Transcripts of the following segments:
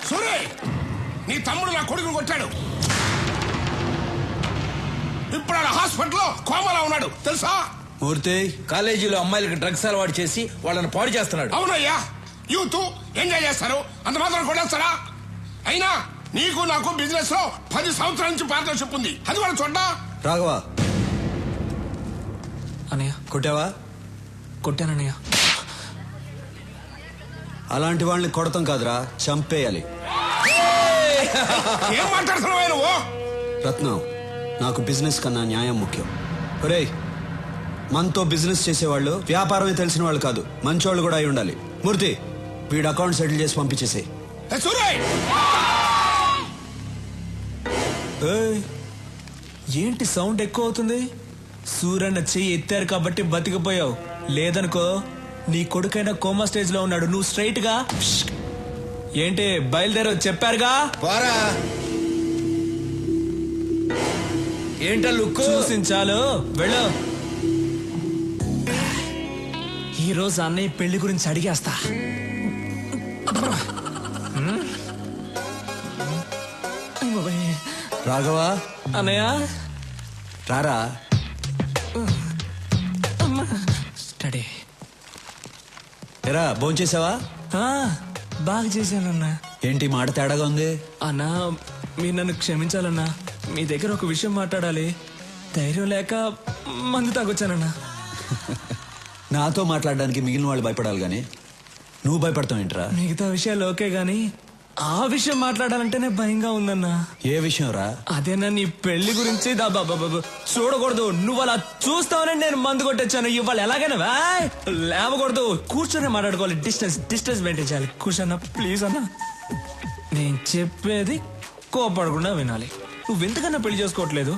సూరే, నీ తమ్ముడు నా కొడుకుని కొట్టాడు. ఇప్పుడు ఆడ హాస్పిటల్లో కోమాలో ఉన్నాడు తెలుసా? మూర్తి, కాలేజీలో అమ్మాయిలకు డ్రగ్స్ అలవాటు చేసి వాళ్ళని పాడు చేస్తున్నాడు. అవునయ్యా, యూత్ ఎంజాయ్ చేస్తారు, అంత మాత్రం కొట్టేస్తారా? అయినా నీకు నాకు బిజినెస్ లో 10 సంవత్సరాల నుంచి పార్ట్నర్షిప్ ఉంది, అది కూడా చూడ్డా. రాఘవా, అన్నయ్య కొట్టావా? కొట్టానన్నయ్య. అలాంటి వాళ్ళని కొడతాం కాదురా, చంపేయాలి. ఏం మాట్లాడుతున్నావు నువ్వు? రత్నం, నాకు బిజినెస్ కన్నా న్యాయం ముఖ్యం. ఒరేయ్, మనతో బిజినెస్ చేసేవాళ్ళు వ్యాపారమే తెలిసిన వాళ్ళు కాదు, మంచోళ్ళు కూడా అయి ఉండాలి. మూర్తి, వీడు అకౌంట్ సెటిల్ చేసి పంపించేసేయ్. ఏంటి సౌండ్ ఎక్కువ అవుతుంది? సూరన్న చెయ్యి ఎత్తారు కాబట్టి బతికిపోయావు, లేదనుకో నీ కొడుకైనా కోమా స్టేజ్ లో ఉన్నాడు. నువ్వు స్ట్రైట్ గా ఏంటి బయలుదేరో చెప్పారుగా. ఏంటా లుక్? చూసించాలు, వెళ్ళు. ఈ రోజు అన్నయ్య పెళ్లి గురించి అడిగేస్తా. రాఘవా, అన్నయ్య రారా. స్టడీ. ఎరా, భోంచేసావా? బాగా చేశానన్నా. ఏంటి మాట తేడాగా ఉంది? అన్నా, మీరు నన్ను క్షమించాలన్నా. మీ దగ్గర ఒక విషయం మాట్లాడాలి. ధైర్యం లేక మందు తాగొచ్చానన్నా. నాతో మాట్లాడడానికి మిగిలిన వాళ్ళు భయపడాలి గాని నువ్వు భయపడతావు ఏంట్రా? మిగతా విషయాలు ఓకే గాని ఆ విషయం మాట్లాడాలంటేనే భయంగా ఉందన్నా. ఏ విషయం రా? అదేనా నీ పెళ్లి గురించి. చూడకూడదు, నువ్వు అలా చూస్తావని నేను మందు కొట్టొచ్చాను. ఇవాళ ఎలాగైనా లేవకూడదు, కూర్చొని మాట్లాడుకోవాలి. డిస్టెన్స్ మెయింటైన్ చేయాలి. కూర్చోన్నా ప్లీజ్ అన్నా. నేను చెప్పేది కోపడకుండా వినాలి. నువ్వెందుకన్నా పెళ్లి చేసుకోవట్లేదు?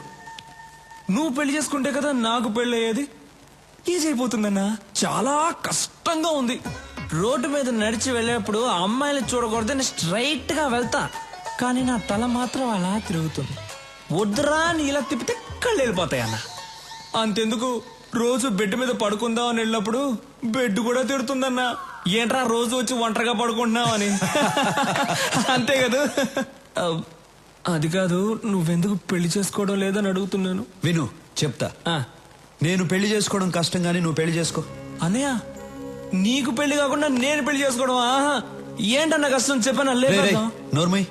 నువ్వు పెళ్లి చేసుకుంటే కదా నాకు పెళ్లి అయ్యేది. ఈజీ అయిపోతుందన్నా. చాలా కష్టంగా ఉంది. రోడ్డు మీద నడిచి వెళ్ళేప్పుడు అమ్మాయిని చూడకూడదని స్ట్రైట్ గా వెళ్తా, కానీ నా తల మాత్రం అలా తిరుగుతుంది. వద్దురా అని ఇలా తిప్పితే కళ్ళు వెళ్ళిపోతాయి అన్న. అంతెందుకు, రోజు బెడ్ మీద పడుకుందాం అని వెళ్ళినప్పుడు బెడ్ కూడా తిడుతుందన్నా. ఏంట్రా రోజు వచ్చి ఒంటరిగా పడుకుంటున్నావు అని. అంతే కదా. అది కాదు, నువ్వెందుకు పెళ్లి చేసుకోవడం లేదని అడుగుతున్నాను. విను, చెప్తా. నేను పెళ్లి చేసుకోవడం కష్టం గానీ నువ్వు పెళ్లి చేసుకో. అన్నయ్య, నీకు పెళ్లి కాకుండా నేను పెళ్లి చేసుకోవడం ఏంటన్నా కష్టం చెప్పనా? లేదు నోర్మయ్,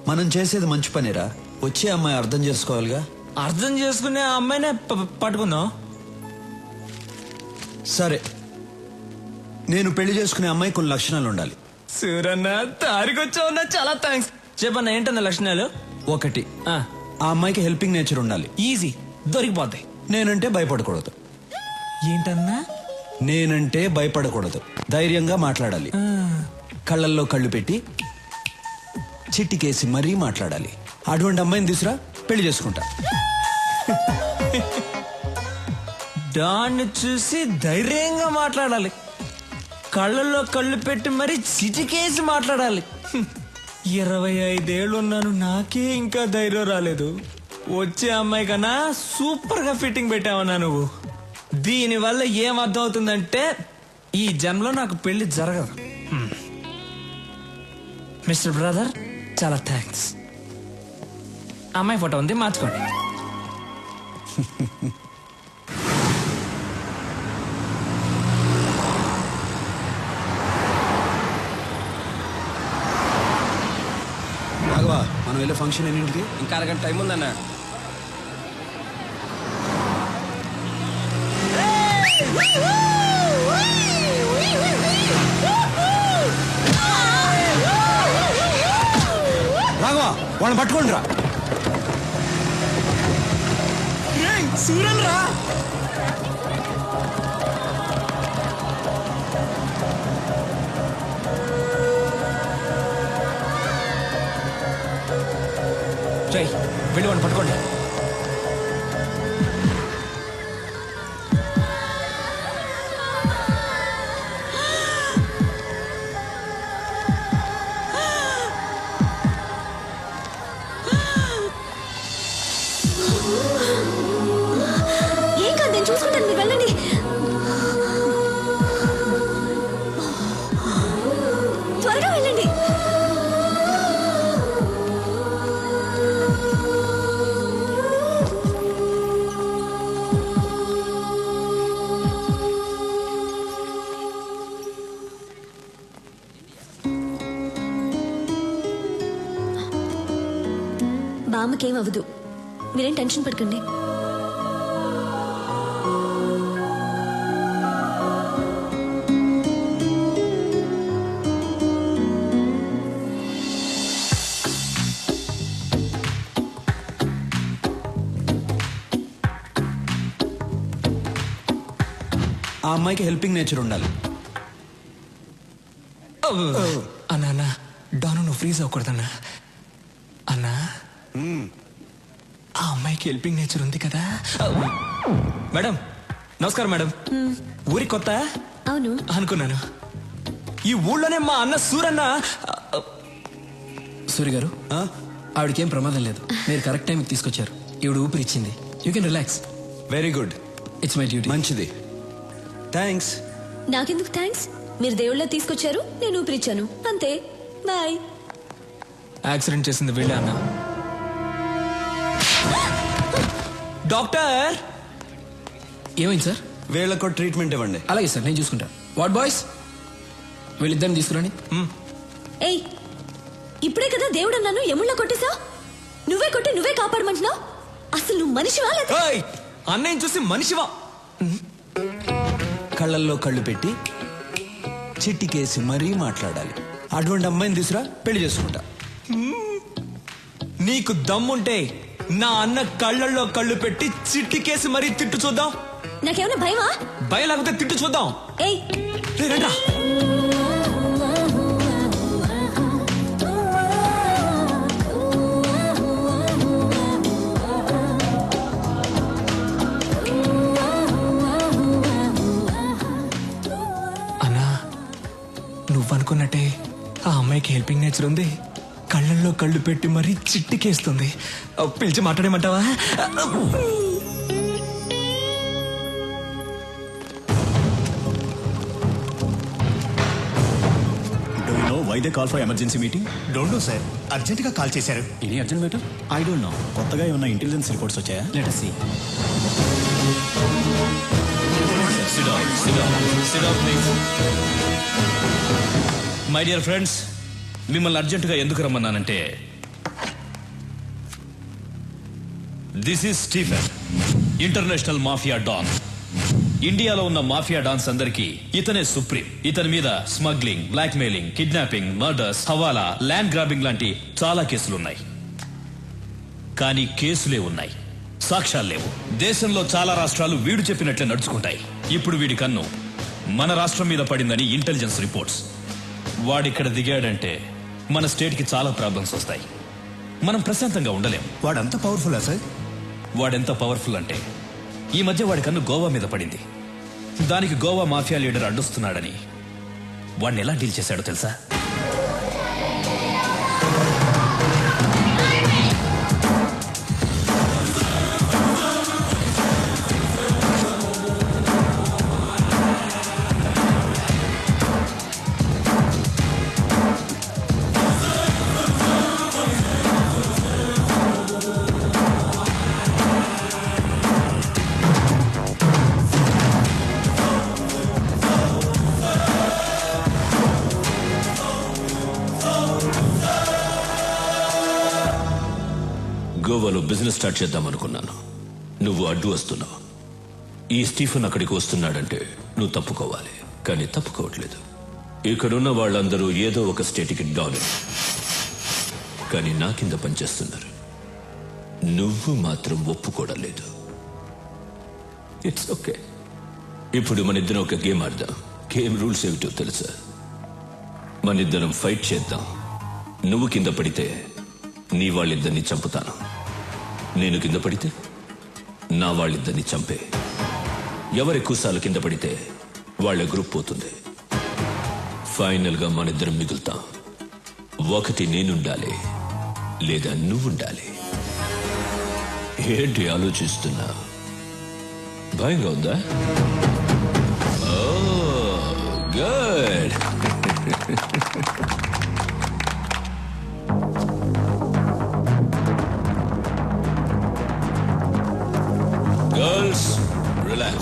మనం చేసేది మంచి పనేరా. వచ్చే అమ్మాయి అర్థం చేసుకోవాలిగా. అర్థం చేసుకునే అమ్మాయినే పట్టుకుందాం. సరే, నేను పెళ్లి చేసుకునే అమ్మాయి కొన్ని లక్షణాలు ఉండాలి. సూరన్న, తారికొచ్చావున్నా, చాలా థ్యాంక్స్. చెప్పన్నా ఏంటన్నా లక్షణాలు? 1, ఆ అమ్మాయికి హెల్పింగ్ నేచర్ ఉండాలి. ఈజీ, దొరికిపోతాయి. నేనంటే భయపడకూడదు. ఏంటన్నా? నేనంటే భయపడకూడదు, ధైర్యంగా మాట్లాడాలి. కళ్ళల్లో కళ్ళు పెట్టి చిట్టికేసి మరీ మాట్లాడాలి. అటువంటి అమ్మాయిని తీసురా, పెళ్లి చేసుకుంటా. దాన్ని చూసి ధైర్యంగా మాట్లాడాలి, కళ్ళల్లో కళ్ళు పెట్టి మరీ చిటికేసి మాట్లాడాలి. 25 ఏళ్ళు ఉన్నాను, నాకే ఇంకా ధైర్యం రాలేదు. వచ్చే అమ్మాయి కన్నా సూపర్ గా ఫిట్టింగ్ పెట్టావన్నా నువ్వు. దీనివల్ల ఏం అర్థం అవుతుందంటే ఈ జన్మలో నాకు పెళ్లి జరగదు. మిస్టర్ బ్రదర్, చాలా థ్యాంక్స్. అమ్మాయి ఫోటో ఉంది, మార్చుకోండి. రాఘవా, మనం వెళ్ళే ఫంక్షన్ ఎన్నింటికి? ఇంకా అరగంట టైం ఉందన్న. రాఘవా, వాళ్ళని పట్టుకోండి రా. సూరన్ రా. జై, వెళ్ళి వాడిని పట్టుకోండి. ఏం కాదు, నేను చూసుకుంటాను, మీరు వెళ్ళండి. త్వరగా వెళ్ళండి. బామ్మకేం అవ్వదు, మీరేం టెన్షన్ పడకండి. ఆ అమ్మాయికి హెల్పింగ్ నేచర్ ఉండాలి. అన్నా అన్నా డాను నువ్వు ఫ్రీజ్ అవ్వకూడదన్నా. అన్నా ఆ అమ్మాయికి హెల్పింగ్ నేచర్ ఉంది కదా. మేడం నమస్కారం మేడం. ఊరి కొత్త అవును అనుకున్నాను. ఈ ఊళ్ళోనే మా అన్న సూరన్న. సూర్య గారు, ఆ? ఆవిడకేం ప్రమాదం లేదు. మీరు కరెక్ట్ టైంకి తీసుకొచ్చారు. ఈవిడ ఊపిరి ఇచ్చింది. You can relax. Very good. It's my duty. మంచిది. థ్యాంక్స్. నాకెందుకు థ్యాంక్స్? మీరు దేవుళ్ళ తీసుకొచ్చారు, నేను ఊపిరిచ్చాను, అంతే. బాయ్. యాక్సిడెంట్ చేసింది వీళ్ళే అన్న. డాక్టర్ ఏమైంది సార్? వీళ్ళకు ట్రీట్మెంట్ ఇవ్వండి. అలాగే సార్, నేను చూసుకుంటా. వాట్ బాయ్స్, వీళ్ళిద్దరిని తీసుకురండి. ఏయ్, ఇప్పుడే కదా దేవుడు అన్నాను, ఎముళ్ళ కొట్టేశా. నువ్వే కొట్టి నువ్వే కాపాడమంటున్నావు. అసలు నువ్వు మనిషివా లేదా? ఏయ్, అన్నయ్యని చూసి మనిషివా? కళ్ళల్లో కళ్ళు పెట్టి చిట్టికేసి మరీ మాట్లాడాలి. అటువంటి అమ్మాయిని తీసురా, పెళ్లి చేసుకుంటా. నీకు దమ్ముంటే నా అన్న కళ్ళల్లో కళ్ళు పెట్టి చిట్టికేసి మరీ తిట్టు చూద్దాం. నాకేమైనా భయమా? భయం లేకపోతే తిట్టు చూద్దాం. ఏయ్, రే, రండ్రా. అన్నా నువ్వనుకున్నట్టే ఆ అమ్మాయికి హెల్పింగ్ నేచర్ ఉంది. కళ్ళల్లో కళ్ళు పెట్టి మరీ చిట్టికేస్తుంది. పిలిచి మాట్లాడేమంటావా? Do you know why they call for emergency meeting? Don't know sir, urgent గా కాల్ చేశారు. Any urgent matter? I don't know. కొత్తగా ఏమన్నా ఇంటెలిజెన్స్ రిపోర్ట్స్ వచ్చాయా? లెట్ us see. My dear friends, మిమ్మల్ని అర్జెంటుగా ఎందుకు రమ్మన్నానంటే, this is Stephen, international mafia don. ఇండియాలో ఉన్న మాఫియా డాన్స్ అందరికీ ఇతనే సుప్రీం. ఇతని మీద smuggling, blackmailing, kidnapping, murders, hawala, land grabbing లాంటి చాలా కేసులున్నాయి. కానీ కేసులే ఉన్నాయి, సాక్ష్యాలు లేవు. దేశంలో చాలా రాష్ట్రాలు వీడు చెప్పినట్లే నడుచుకుంటాయి. ఇప్పుడు వీడి కన్ను మన రాష్ట్రం మీద పడిందని ఇంటెలిజెన్స్ రిపోర్ట్స్. వాడిక్కడ దిగాడంటే మన స్టేట్ కి చాలా ప్రాబ్లమ్స్ వస్తాయి. మనం ప్రశాంతంగా ఉండలేం. వాడంత పవర్ఫుల్లా సార్? వాడెంత పవర్ఫుల్ అంటే, ఈ మధ్య వాడి కన్ను గోవా మీద పడింది. దానికి గోవా మాఫియా లీడర్ అడ్డొస్తున్నాడని వాడిని ఎలా డీల్ చేశాడో తెలుసా? గోవాలో బిజినెస్ స్టార్ట్ చేద్దాం అనుకున్నాను. నువ్వు అడ్డు వస్తున్నావు. ఈ స్టీఫెన్ అక్కడికి వస్తున్నాడంటే నువ్వు తప్పుకోవాలి, కానీ తప్పుకోవట్లేదు. ఇక్కడున్న వాళ్ళందరూ ఏదో ఒక స్టేట్కి డాన్, కానీ నా కింద పనిచేస్తున్నారు. నువ్వు మాత్రం ఒప్పుకోవడం లేదు. It's okay. ఇప్పుడు మనిద్దరం ఒక గేమ్ ఆడదాం. గేమ్ రూల్స్ ఏమిటో తెలుసా? మనిద్దరం ఫైట్ చేద్దాం. నువ్వు కింద పడితే నీ వాళ్ళిద్దరిని చంపుతాను. నేను కింద పడితే నా వాళ్ళిద్దరిని చంపే. ఎవరి కూసాలు కింద పడితే వాళ్ళ గ్రూప్ పోతుంది. ఫైనల్ గా మనిద్దరం మిగులుతాం. ఒకటి నేనుండాలి, లేదా నువ్వుండాలి. ఏంటి ఆలోచిస్తున్నా? భయంగా ఉందా? గుడ్. Girls, relax.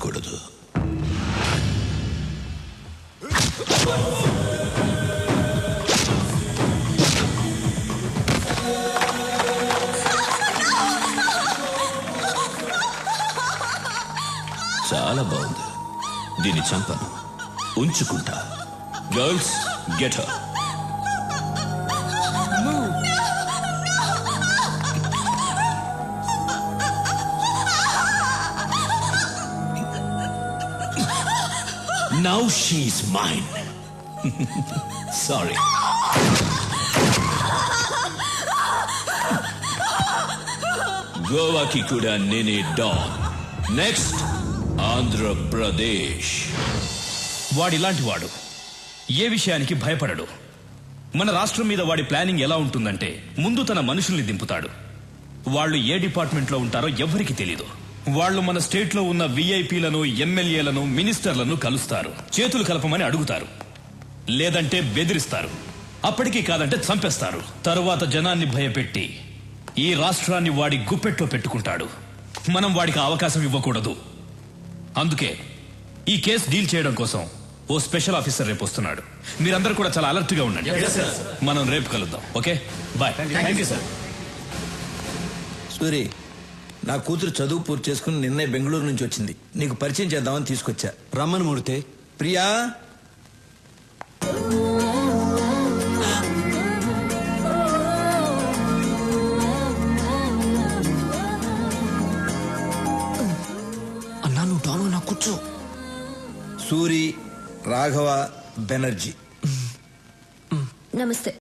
ఉండకూడదు. చాలా బాగుంది. దీన్ని చంపను, ఉంచుకుంటా. Girls get her. Now she's mine. Sorry. గోవాకి కూడా నేనే డాన్. నెక్స్ట్ ఆంధ్రప్రదేశ్. వాడిలాంటి వాడు ఏ విషయానికి భయపడడు. మన రాష్ట్రం మీద వాడి ప్లానింగ్ ఎలా ఉంటుందంటే ముందు తన మనుషుల్ని దింపుతాడు. వాళ్ళు ఏ డిపార్ట్మెంట్లో ఉంటారో ఎవ్వరికి తెలీదు. వాళ్ళు మన స్టేట్ లో ఉన్న విఐపీలను, ఎమ్మెల్యేలను, మినిస్టర్లను కలుస్తారు. చేతులు కలపమని అడుగుతారు, లేదంటే బెదిరిస్తారు. అప్పటికీ కాదంటే చంపేస్తారు. తరువాత జనాన్ని భయపెట్టి ఈ రాష్ట్రాన్ని వాడి గుప్పెట్లో పెట్టుకుంటాడు. మనం వాడికి అవకాశం ఇవ్వకూడదు. అందుకే ఈ కేసు డీల్ చేయడం కోసం ఓ స్పెషల్ ఆఫీసర్ రేపు వస్తున్నాడు. మీరందరూ కూడా చాలా అలర్ట్ గా ఉండండి. మనం రేపు కలుద్దాం. Okay, bye. Thank you sir. Suri, నా కూతురు చదువు పూర్తి చేసుకుని నిన్నే బెంగళూరు నుంచి వచ్చింది. నీకు పరిచయం చేద్దామని తీసుకొచ్చా. రమ్మని మూర్తి. ప్రియా, అన్నా నువ్వు డాను, నా కూర్చో. సూరి రాఘవ బెనర్జీ. నమస్తే.